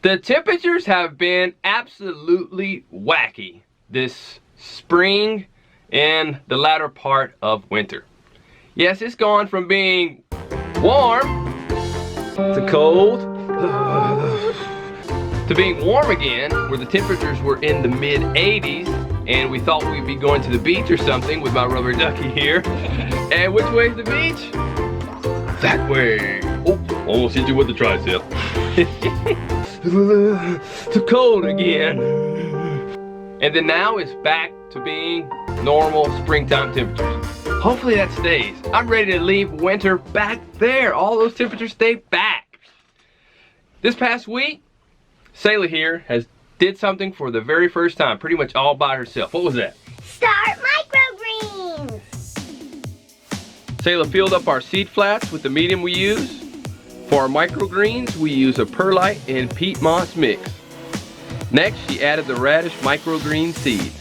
The temperatures have been absolutely wacky this spring and the latter part of winter. Yes, it's gone from being warm to cold to being warm again, where the temperatures were in the mid 80s and we thought we'd be going to the beach or something with my rubber ducky here. And which way's the beach? That way. Oh, almost hit you with the tricep. Too cold again. And then now it's back to being normal springtime temperatures. Hopefully that stays. I'm ready to leave winter back there. All those temperatures stay back. This past week, Selah here did something for the very first time, pretty much all by herself. What was that? Start microgreens. Selah filled up our seed flats with the medium we use. For our microgreens, we use a perlite and peat moss mix. Next, she added the radish microgreen seeds.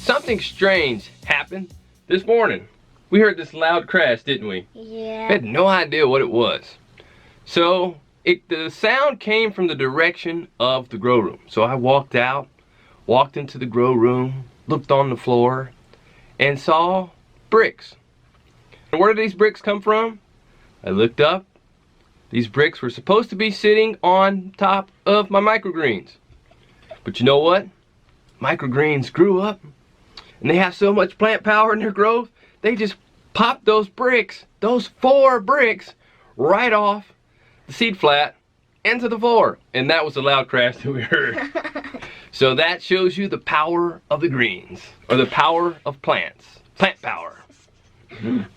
Something strange happened this morning. We heard this loud crash, didn't we? Yeah. I had no idea what it was. So the sound came from the direction of the grow room. So I walked out, walked into the grow room, looked on the floor, and saw bricks. And where did these bricks come from? I looked up. These bricks were supposed to be sitting on top of my microgreens. But you know what? Microgreens grew up, and they have so much plant power in their growth, they just popped those bricks, those 4 bricks, right off the seed flat into the floor. And that was the loud crash that we heard. So that shows you the power of the greens, or the power of plants. Plant power. Plant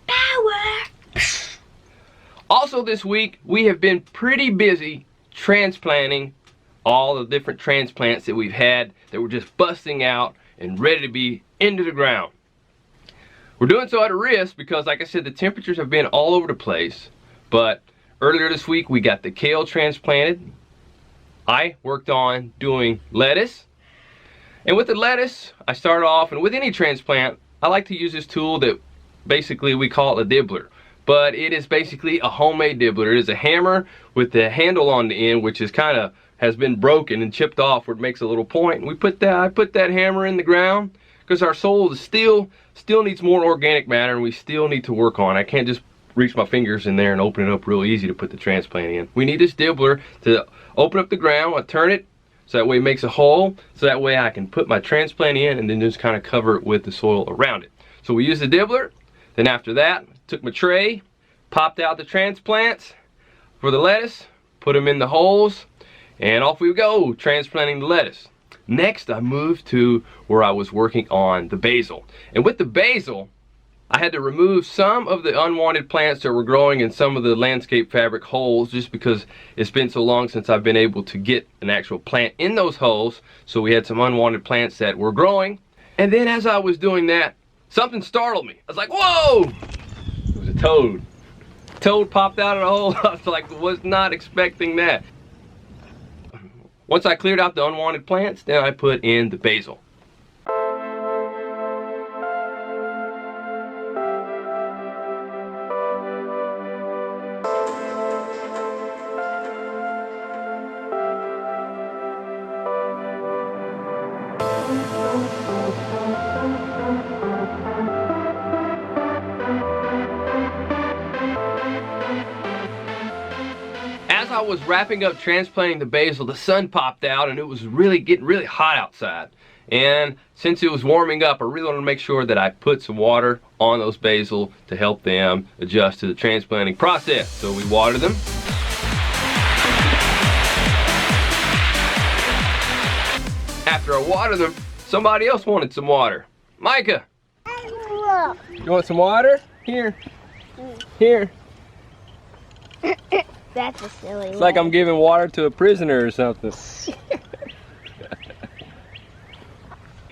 power. Also this week, we have been pretty busy transplanting all the different transplants that we've had that were just busting out and ready to be into the ground. We're doing so at a risk because, like I said, the temperatures have been all over the place. But earlier this week, we got the kale transplanted. I worked on doing lettuce. And with the lettuce, I started off, and with any transplant, I like to use this tool that basically we call it a dibbler. But it is basically a homemade dibbler. It is a hammer with the handle on the end, which is has been broken and chipped off where it makes a little point. And I put that hammer in the ground because our soil is still needs more organic matter, and we still need to work on it. I can't just reach my fingers in there and open it up real easy to put the transplant in. We need this dibbler to open up the ground. I turn it so that way it makes a hole, so that way I can put my transplant in and then just kind of cover it with the soil around it. So we use the dibbler. Then after that, took my tray, popped out the transplants for the lettuce, put them in the holes, and off we go, transplanting the lettuce. Next, I moved to where I was working on the basil. And with the basil, I had to remove some of the unwanted plants that were growing in some of the landscape fabric holes, just because it's been so long since I've been able to get an actual plant in those holes. So we had some unwanted plants that were growing. And then as I was doing that, something startled me. I was like, whoa! It was a toad. Toad popped out of the hole. I was like, was not expecting that. Once I cleared out the unwanted plants, then I put in the basil. As I was wrapping up transplanting the basil, the sun popped out and it was getting really hot outside. And since it was warming up, I really wanted to make sure that I put some water on those basil to help them adjust to the transplanting process. So we watered them. After I watered them, somebody else wanted some water. Micah, you want some water? Here. Here. That's a silly It's like I'm giving water to a prisoner or something.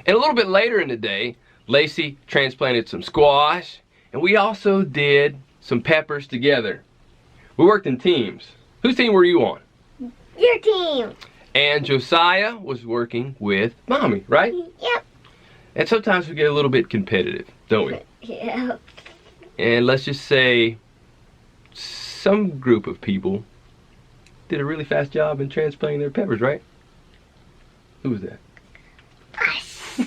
And a little bit later in the day, Lacie transplanted some squash, and we also did some peppers together. We worked in teams. Whose team were you on? Your team. And Josiah was working with Mommy, right? Yep. And sometimes we get a little bit competitive, don't we? Yeah. And let's just say some group of people did a really fast job in transplanting their peppers, right? Who was that? Us.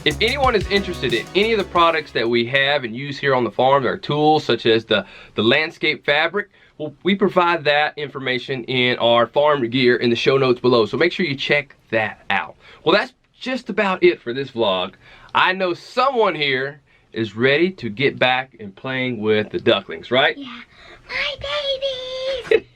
If anyone is interested in any of the products that we have and use here on the farm, our tools such as the landscape fabric, well, we provide that information in our farm gear in the show notes below. So make sure you check that out. Well, that's just about it for this vlog. I know someone here is ready to get back and playing with the ducklings, right? Yeah. My babies.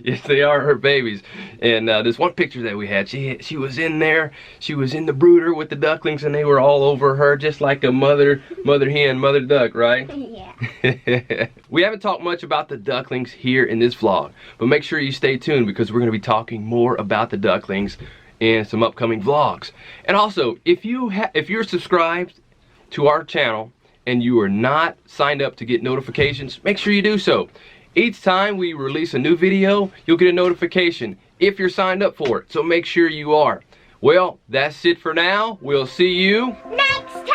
Yes, they are her babies. And this one picture that we had, she was in there. She was in the brooder with the ducklings, and they were all over her, just like a mother hen, mother duck, right? Yeah. We haven't talked much about the ducklings here in this vlog, but make sure you stay tuned because we're going to be talking more about the ducklings in some upcoming vlogs. And also, if you're subscribed to our channel and you are not signed up to get notifications, make sure you do so. Each time we release a new video, you'll get a notification if you're signed up for it. So make sure you are. Well, that's it for now. We'll see you Next time.